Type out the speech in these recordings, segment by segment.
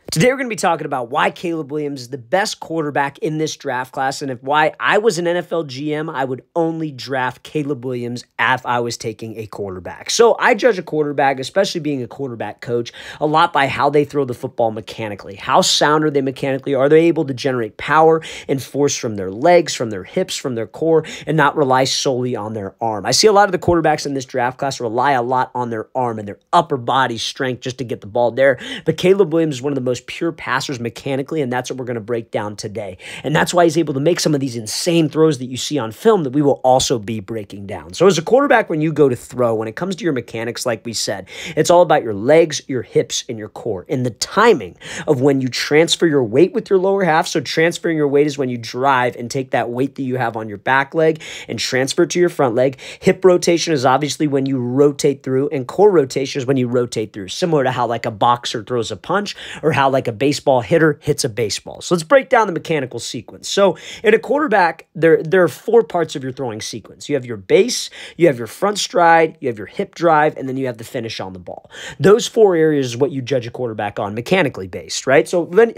Today, we're going to be talking about why Caleb Williams is the best quarterback in this draft class, and why I was an NFL GM, I would only draft Caleb Williams if I was taking a quarterback. So I judge a quarterback, especially being a quarterback coach, a lot by how they throw the football mechanically. How sound are they mechanically? Are they able to generate power and force from their legs, from their hips, from their core, and not rely solely on their arm? I see a lot of the quarterbacks in this draft class rely a lot on their arm and their upper body strength just to get the ball there, but Caleb Williams is one of the most pure passers mechanically, and that's what we're going to break down today. And that's why he's able to make some of these insane throws that you see on film that we will also be breaking down. So as a quarterback, when you go to throw, when it comes to your mechanics, like we said, it's all about your legs, your hips, and your core, and the timing of when you transfer your weight with your lower half. So transferring your weight is when you drive and take that weight that you have on your back leg and transfer it to your front leg. Hip rotation is obviously when you rotate through, and core rotation is when you rotate through, similar to how like a boxer throws a punch or how like a baseball hitter hits a baseball. So let's break down the mechanical sequence. So in a quarterback, there are four parts of your throwing sequence. You have your base, you have your front stride, you have your hip drive, and then you have the finish on the ball. Those four areas is what you judge a quarterback on, mechanically based, right? So when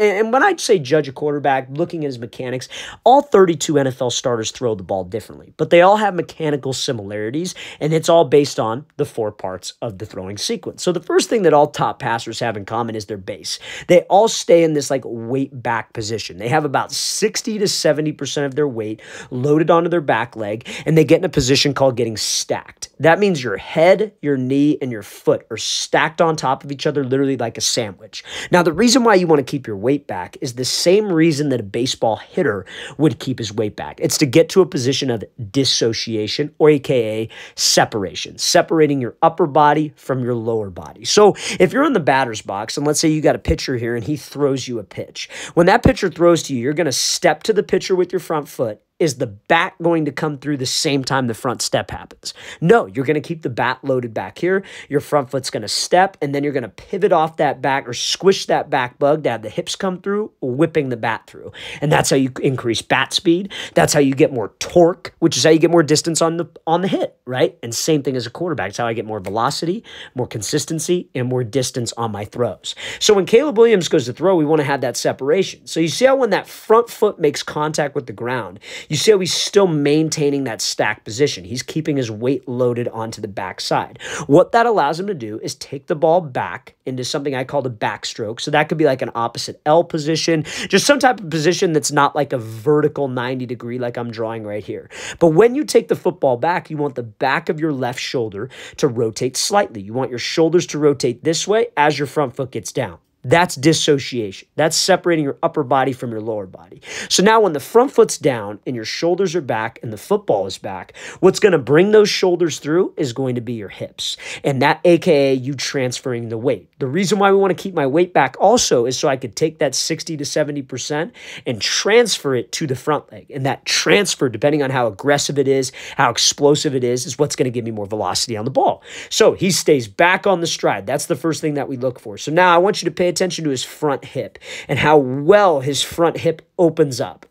I say judge a quarterback, looking at his mechanics, all 32 NFL starters throw the ball differently, but they all have mechanical similarities, and it's all based on the four parts of the throwing sequence. So the first thing that all top passers have in common is their base. They all stay in this like weight back position. They have about 60 to 70% of their weight loaded onto their back leg, and they get in a position called getting stacked. That means your head, your knee, and your foot are stacked on top of each other, literally like a sandwich. Now, the reason why you want to keep your weight back is the same reason that a baseball hitter would keep his weight back. It's to get to a position of dissociation, or AKA separation, separating your upper body from your lower body. So if you're in the batter's box, and let's say you got a pitcher here and he throws you a pitch. When that pitcher throws to you, you're going to step to the pitcher with your front foot. Is the bat going to come through the same time the front step happens? No, you're going to keep the bat loaded back here. Your front foot's going to step, and then you're going to pivot off that back or squish that back bug to have the hips come through, whipping the bat through. And that's how you increase bat speed. That's how you get more torque, which is how you get more distance on the hit, right? And same thing as a quarterback. It's how I get more velocity, more consistency, and more distance on my throws. So when Caleb Williams goes to throw, we want to have that separation. So you see how when that front foot makes contact with the ground, you see how he's still maintaining that stacked position. He's keeping his weight loaded onto the backside. What that allows him to do is take the ball back into something I call the backstroke. So that could be like an opposite L position, just some type of position that's not like a vertical 90 degree like I'm drawing right here. But when you take the football back, you want the back of your left shoulder to rotate slightly. You want your shoulders to rotate this way as your front foot gets down. That's dissociation. That's separating your upper body from your lower body. So now when the front foot's down and your shoulders are back and the football is back, what's going to bring those shoulders through is going to be your hips. And that AKA you transferring the weight. The reason why we want to keep my weight back also is so I could take that 60 to 70% and transfer it to the front leg. And that transfer, depending on how aggressive it is, how explosive it is what's going to give me more velocity on the ball. So he stays back on the stride. That's the first thing that we look for. So now I want you to pay attention to his front hip and how well his front hip opens up.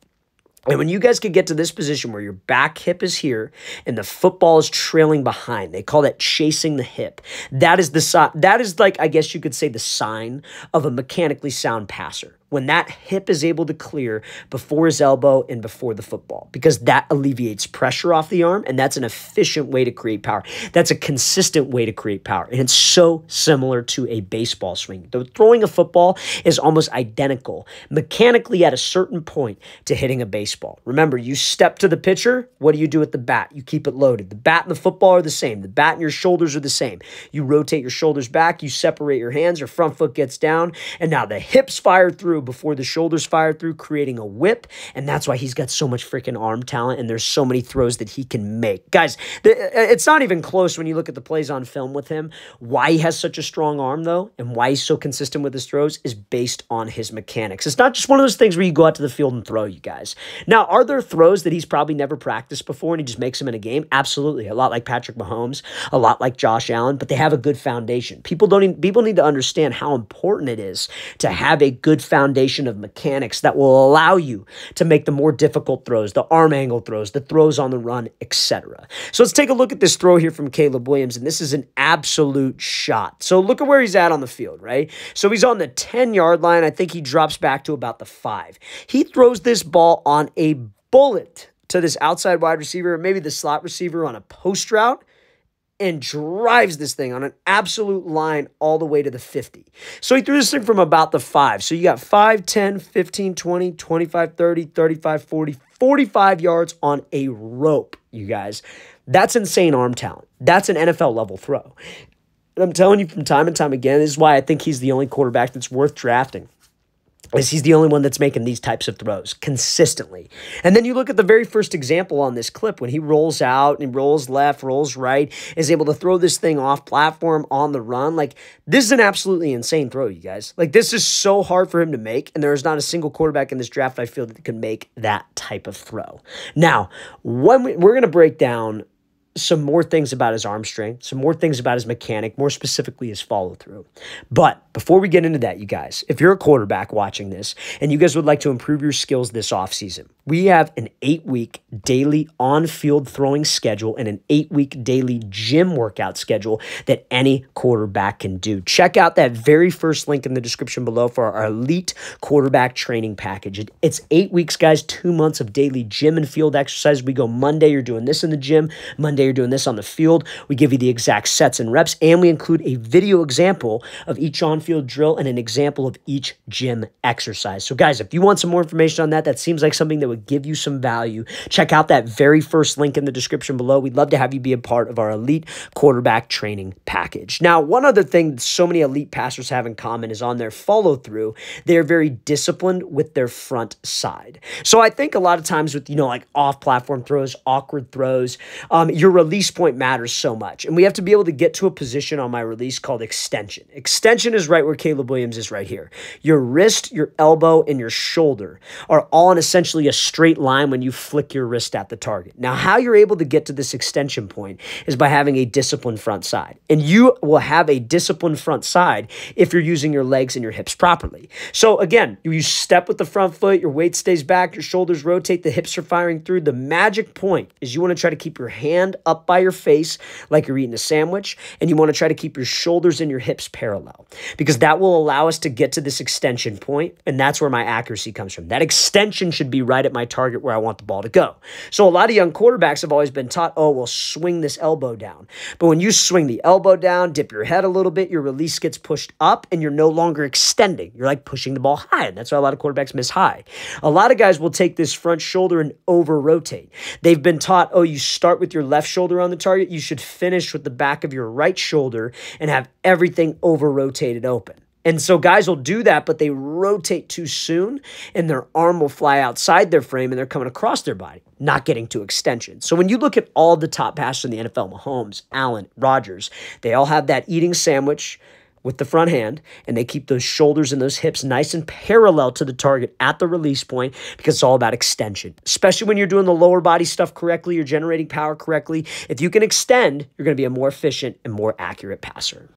And when you guys can get to this position where your back hip is here and the football is trailing behind, they call that chasing the hip. That is like, I guess you could say, the sign of a mechanically sound passer. When that hip is able to clear before his elbow and before the football, because that alleviates pressure off the arm, and that's an efficient way to create power. That's a consistent way to create power, and it's so similar to a baseball swing. The throwing a football is almost identical mechanically at a certain point to hitting a baseball. Remember, you step to the pitcher. What do you do with the bat? You keep it loaded. The bat and the football are the same. The bat and your shoulders are the same. You rotate your shoulders back. You separate your hands. Your front foot gets down, and now the hips fire through before the shoulders fire through, creating a whip. And that's why he's got so much freaking arm talent, and there's so many throws that he can make. Guys, it's not even close when you look at the plays on film with him. Why he has such a strong arm, though, and why he's so consistent with his throws is based on his mechanics. It's not just one of those things where you go out to the field and throw, you guys. Now, are there throws that he's probably never practiced before and he just makes them in a game? Absolutely. A lot like Patrick Mahomes, a lot like Josh Allen, but they have a good foundation. People need to understand how important it is to have a good foundation foundation of mechanics that will allow you to make the more difficult throws, the arm angle throws, the throws on the run, etc. So let's take a look at this throw here from Caleb Williams, and this is an absolute shot. So look at where he's at on the field, right? So he's on the 10-yard line. I think he drops back to about the 5. He throws this ball on a bullet to this outside wide receiver, or maybe the slot receiver on a post route, and drives this thing on an absolute line all the way to the 50. So he threw this thing from about the 5. So you got 5, 10, 15, 20, 25, 30, 35, 40, 45 yards on a rope, you guys. That's insane arm talent. That's an NFL level throw. And I'm telling you from time and time again, this is why I think he's the only quarterback that's worth drafting. Is he's the only one that's making these types of throws consistently. And then you look at the very first example on this clip when he rolls out and rolls left, rolls right, is able to throw this thing off platform on the run. Like, this is an absolutely insane throw, you guys. Like, this is so hard for him to make, and there is not a single quarterback in this draft I feel that can make that type of throw. Now, when we're going to break down some more things about his arm strength, some more things about his mechanic, more specifically his follow-through. But before we get into that, you guys, if you're a quarterback watching this and you guys would like to improve your skills this offseason, we have an 8-week daily on-field throwing schedule and an 8-week daily gym workout schedule that any quarterback can do. Check out that very first link in the description below for our elite quarterback training package. It's 8 weeks, guys, 2 months of daily gym and field exercise. We go Monday, you're doing this in the gym. Monday, you're doing this on the field. We give you the exact sets and reps, and we include a video example of each on-field drill and an example of each gym exercise. So guys, if you want some more information on that, that seems like something that would give you some value, check out that very first link in the description below. We'd love to have you be a part of our elite quarterback training package. Now, one other thing that so many elite passers have in common is on their follow-through, they're very disciplined with their front side. So I think a lot of times with, like off-platform throws, awkward throws, your release point matters so much. And we have to be able to get to a position on my release called extension. Extension is right where Caleb Williams is right here. Your wrist, your elbow, and your shoulder are all in essentially a straight line when you flick your wrist at the target. Now, how you're able to get to this extension point is by having a disciplined front side. And you will have a disciplined front side if you're using your legs and your hips properly. So again, you step with the front foot, your weight stays back, your shoulders rotate, the hips are firing through. The magic point is you want to try to keep your hand up by your face like you're eating a sandwich, and you want to try to keep your shoulders and your hips parallel, because that will allow us to get to this extension point, and that's where my accuracy comes from. That extension should be right at my target where I want the ball to go. So a lot of young quarterbacks have always been taught, oh, well, swing this elbow down. But when you swing the elbow down, dip your head a little bit, your release gets pushed up, and you're no longer extending. You're like pushing the ball high, and that's why a lot of quarterbacks miss high. A lot of guys will take this front shoulder and over-rotate. They've been taught, oh, you start with your left shoulder on the target, you should finish with the back of your right shoulder and have everything over-rotated open. And so guys will do that, but they rotate too soon, and their arm will fly outside their frame, and they're coming across their body, not getting to extension. So when you look at all the top passers in the NFL, Mahomes, Allen, Rodgers, they all have that eating sandwich with the front hand, and they keep those shoulders and those hips nice and parallel to the target at the release point, because it's all about extension. Especially when you're doing the lower body stuff correctly, you're generating power correctly. If you can extend, you're going to be a more efficient and more accurate passer.